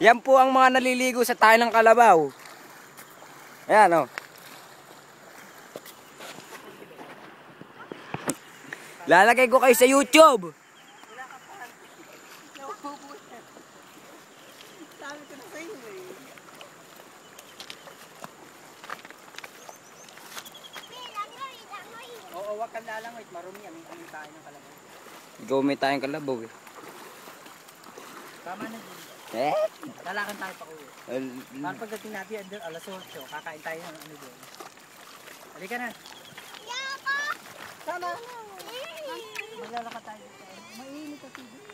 Yan po ang mga naliligo sa tayo ng Kalabaw. Ayan, oh. Lalagay ko kayo sa YouTube. Sabi ko na sa iyo eh. Oo, wag kang lalangoy. Marumi yan. Ang tayo ng Kalabaw. Gawin tayong Kalabaw eh. Tama na din. Eh? Lalakan tayo pa uwi. Para pagdating natin andun, alas 8, kakain tayo ng ano doon. Halika na. Tama na. Maglalakad tayo dito. Mainit kasi dito.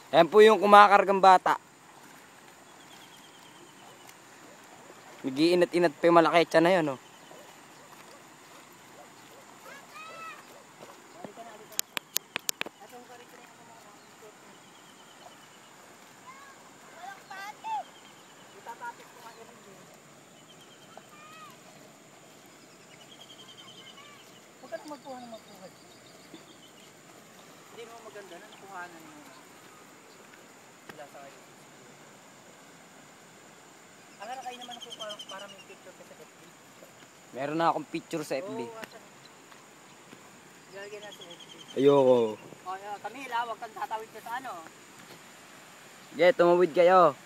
Ayan po yung kumakargang bata. Nag-iinat-inat pa yung malaki tiyan na yun, oh. Huwag ka na magpuha ng magpuha. Hindi mo maganda na nakuhanan mo. Wala sa kayo. Ang kayo naman ako para may picture ka sa FB. Meron na akong picture sa FB. Oo, ilalagay na sa FB. Ayoko. O, kami, huwag kang tatawid ka sa ano. Yeah, tumawid kayo.